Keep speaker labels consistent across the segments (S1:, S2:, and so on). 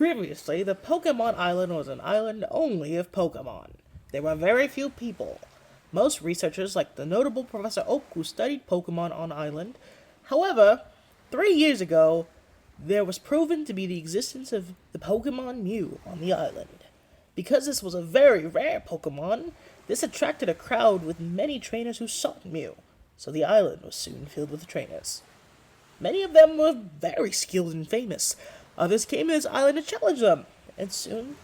S1: Previously, the Pokémon Island was an island only of Pokémon. There were very few people. Most researchers, like the notable Professor Oak, who studied Pokémon on Island. However, 3 years ago, there was proven to be the existence of the Pokémon Mew on the island. Because this was a very rare Pokémon, this attracted a crowd with many trainers who sought Mew, so the island was soon filled with trainers. Many of them were very skilled and famous. Others came to this island to challenge them, and soon,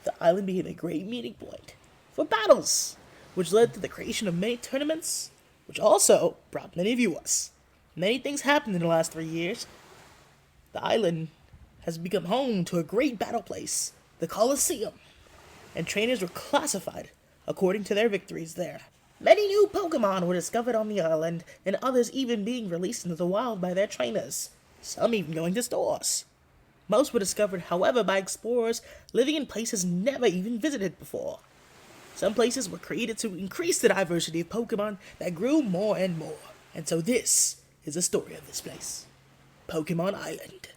S1: the island became a great meeting point for battles, which led to the creation of many tournaments, which also brought many viewers. Many things happened in the last 3 years. The island has become home to a great battle place, the Colosseum, and trainers were classified according to their victories there. Many new Pokemon were discovered on the island, and others even being released into the wild by their trainers, some even going to stores. Most were discovered, however, by explorers living in places never even visited before. Some places were created to increase the diversity of Pokemon that grew more and more. And so this is the story of this place, Pokemon Island.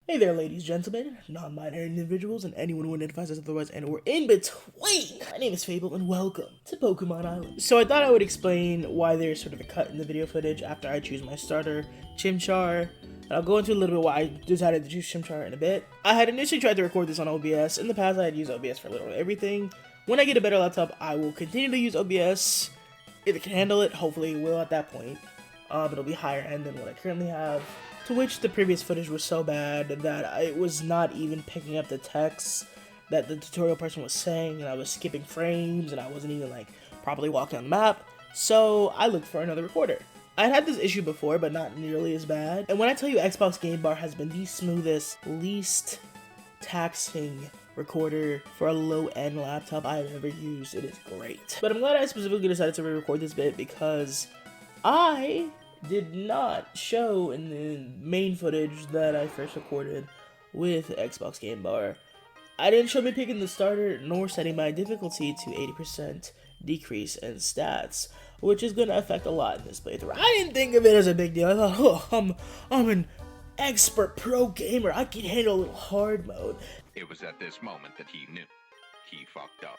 S1: Hey there, ladies, gentlemen, non-binary individuals, and anyone who identifies as otherwise and or in between. My name is Fable, and welcome to Pokemon Island. So I thought I would explain why there's sort of a cut in the video footage after I choose my starter, Chimchar. And I'll go into a little bit why I decided to choose Chimchar in a bit. I had initially tried to record this on OBS. In the past, I had used OBS for literally everything. When I get a better laptop, I will continue to use OBS. If it can handle it, hopefully it will at that point. It'll be higher end than what I currently have. To which the previous footage was so bad that it was not even picking up the text that the tutorial person was saying, and I was skipping frames, and I wasn't even properly walking on the map, so I looked for another recorder. I'd had this issue before, but not nearly as bad, and when I tell you Xbox Game Bar has been the smoothest, least taxing recorder for a low-end laptop I've ever used, it is great. But I'm glad I specifically decided to re-record this bit because I did not show in the main footage that I first recorded with Xbox Game Bar. I didn't show me picking the starter nor setting my difficulty to 80% decrease in stats, which is going to affect a lot in this playthrough. I didn't think of it as a big deal. I thought, oh, I'm an expert pro gamer. I can handle a little hard mode.
S2: It was at this moment that he knew. He fucked up.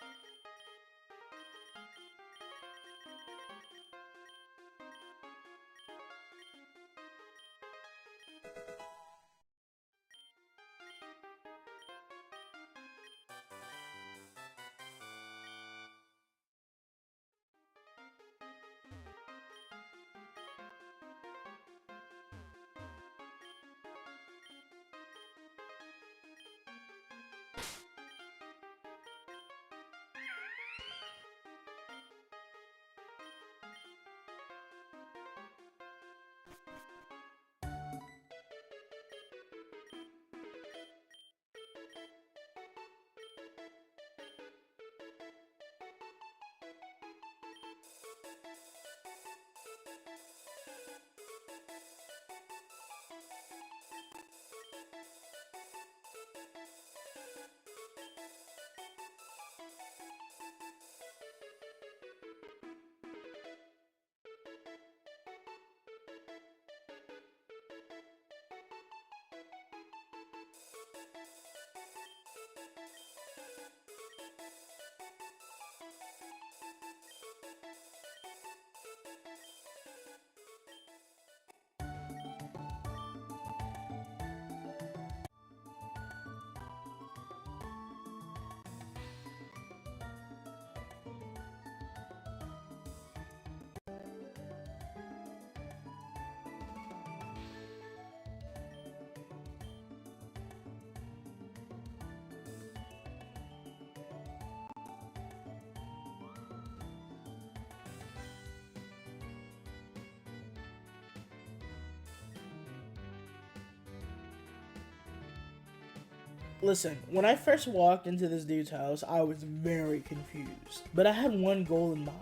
S1: Listen, when I first walked into this dude's house, I was very confused. But I had one goal in mind.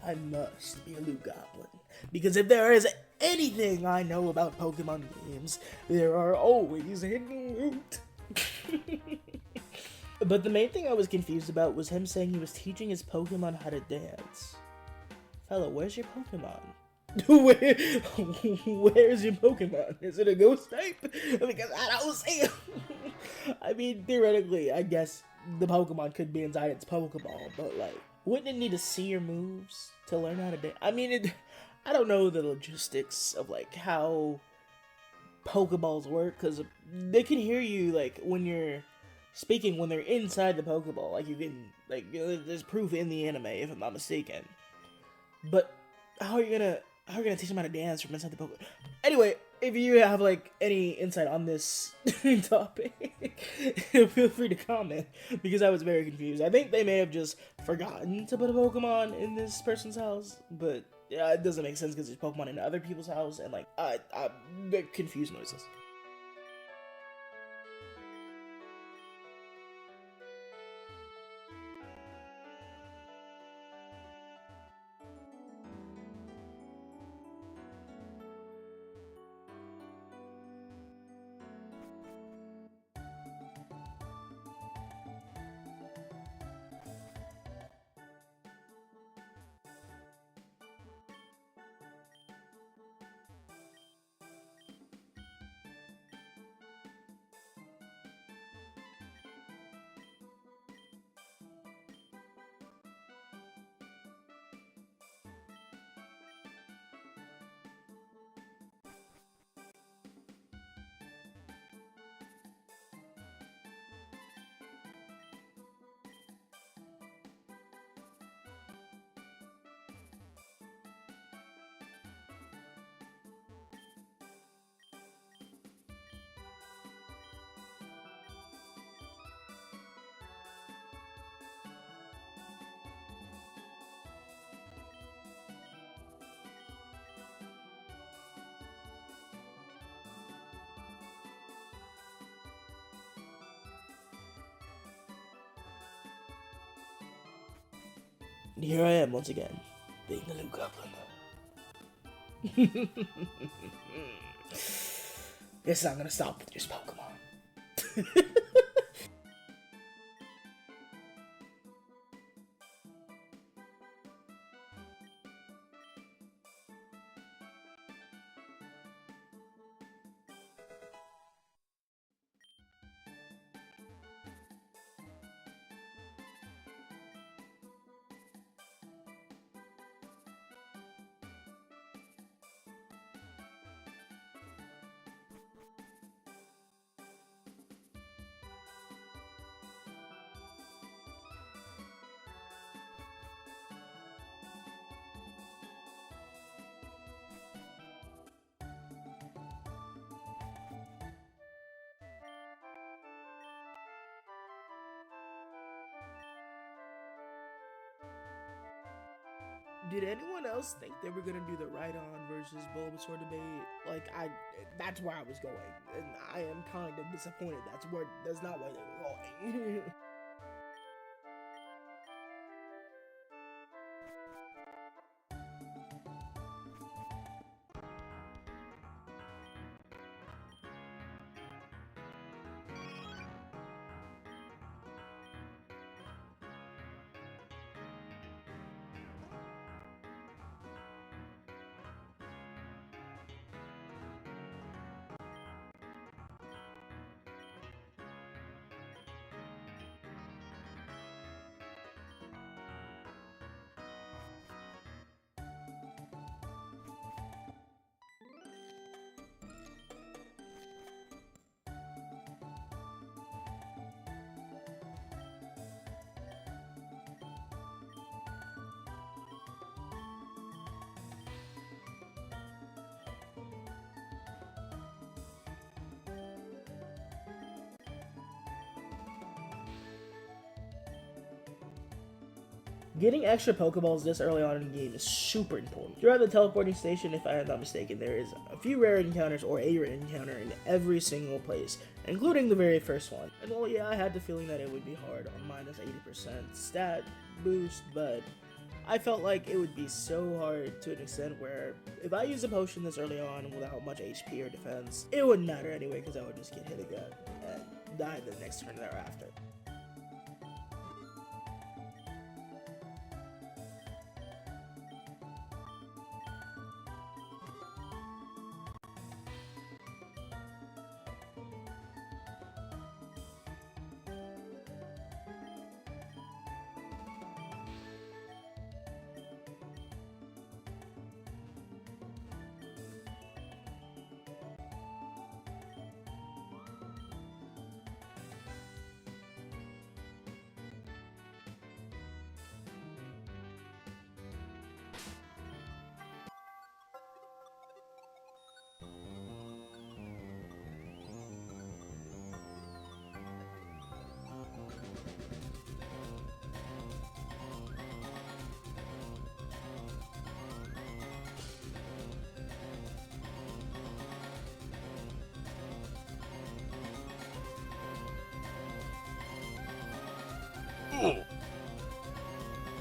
S1: I must be a loot goblin. Because if there is anything I know about Pokemon games, there are always hidden loot. But the main thing I was confused about was him saying he was teaching his Pokemon how to dance. Fella, where's your Pokemon? Where's your Pokemon? Is it a ghost type? Because I don't see him. I mean, theoretically, I guess the Pokemon could be inside its Pokeball, but like, wouldn't it need to see your moves to learn how to dance? I mean, I don't know the logistics of like how Pokeballs work, because they can hear you like when you're speaking when they're inside the Pokeball. Like you can, like, there's proof in the anime if I'm not mistaken. But how are you gonna teach them how to dance from inside the Pokemon? Anyway, if you have like any insight on this topic, feel free to comment, because I was very confused. I think they may have just forgotten to put a Pokemon in this person's house, but yeah, it doesn't make sense because there's Pokemon in other people's house, and like they're confused noises. And here I am once again, being a loot goblin. Guess I'm gonna stop with just Pokemon. Did anyone else think they were gonna do the Rhydon versus Bulbasaur debate? Like, that's where I was going, and I am kind of disappointed. That's not where they were going. Getting extra Pokeballs this early on in the game is super important. Throughout the teleporting station, if I am not mistaken, there is a few rare encounters or a rare encounter in every single place, including the very first one. And well, yeah, I had the feeling that it would be hard on minus 80% stat boost, but I felt like it would be so hard to an extent where if I use a potion this early on without much HP or defense, it wouldn't matter anyway because I would just get hit again and die the next turn thereafter.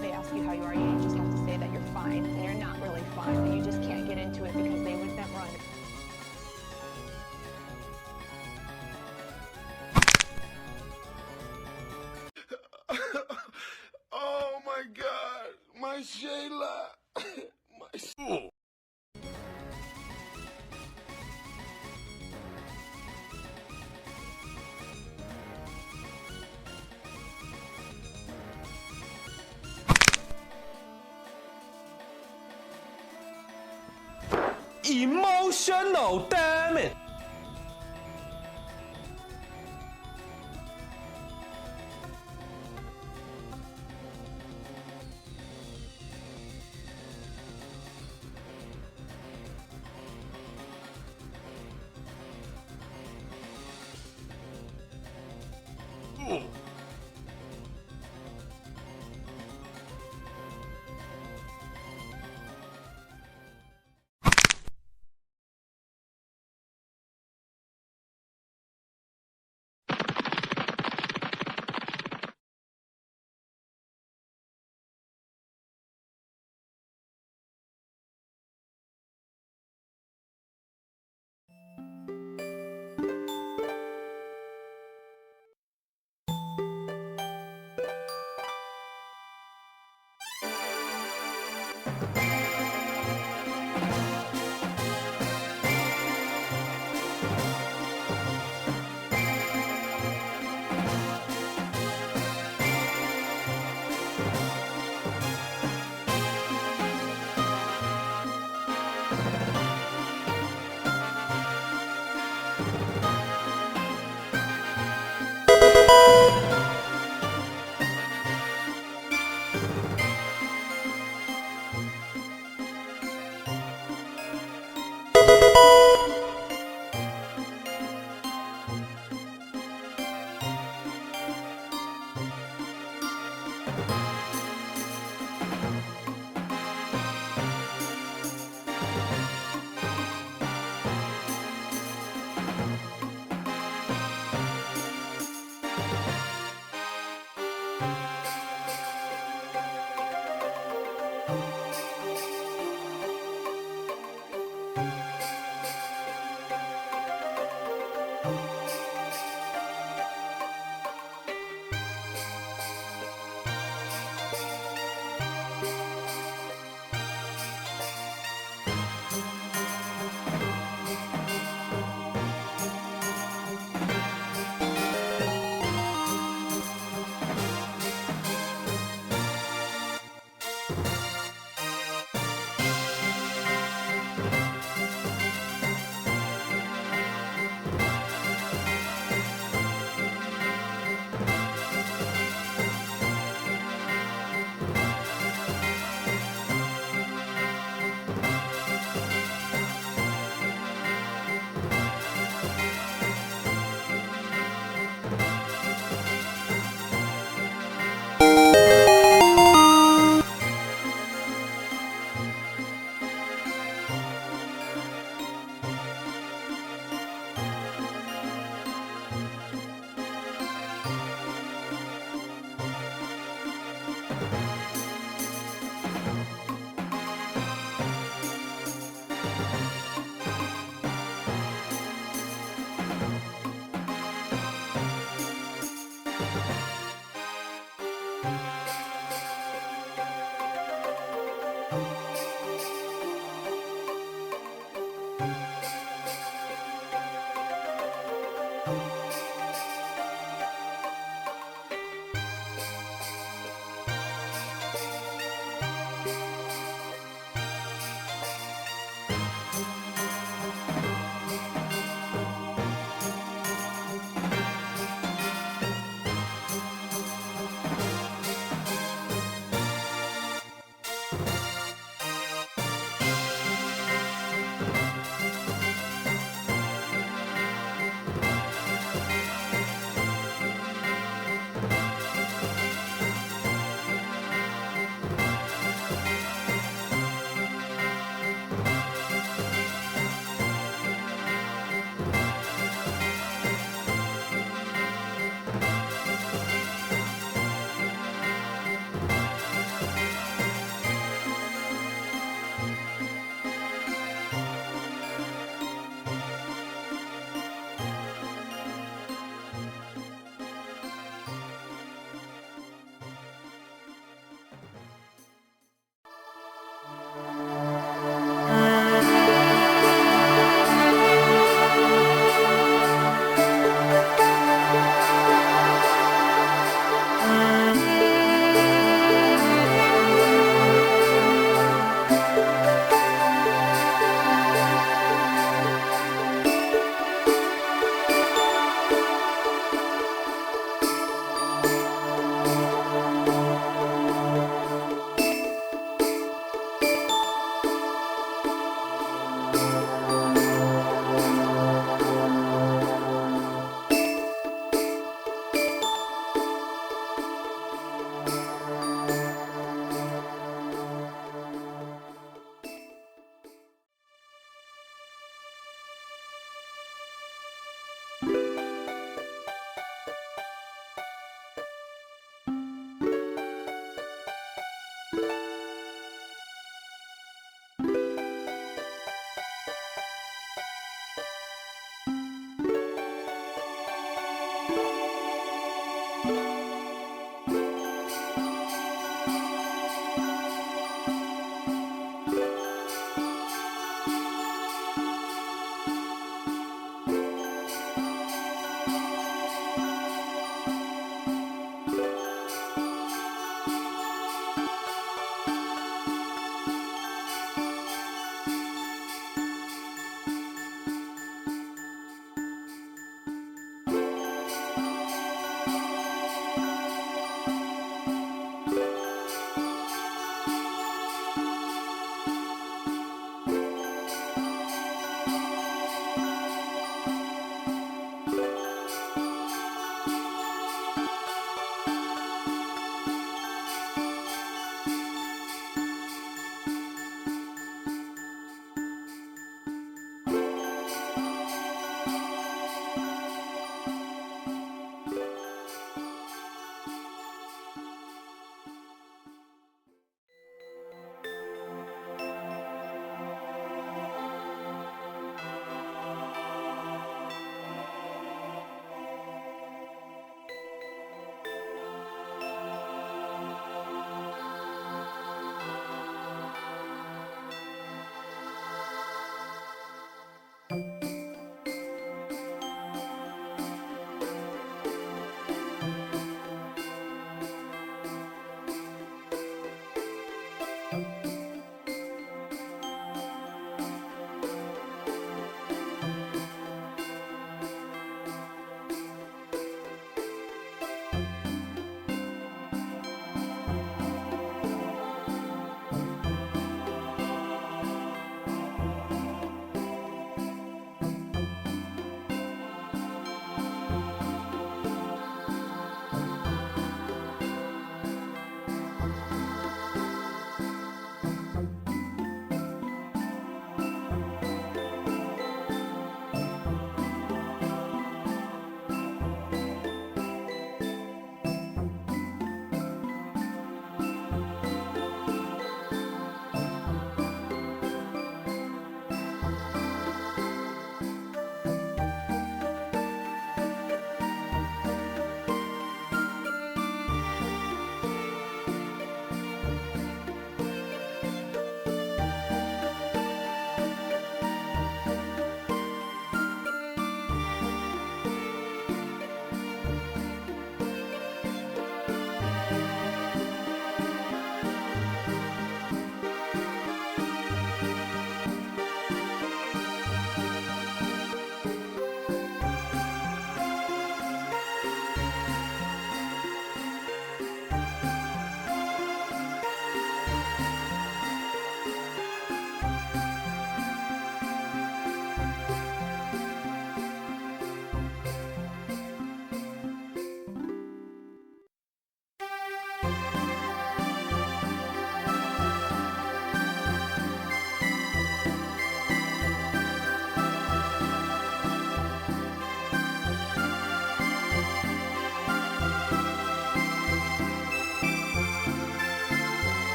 S3: They ask you how you are, you just have to say that you're fine, and you're not really fine, but you just can't get into it because they wouldn't run.
S4: Oh my God, my Shayla, my.
S5: Emotional, damn it!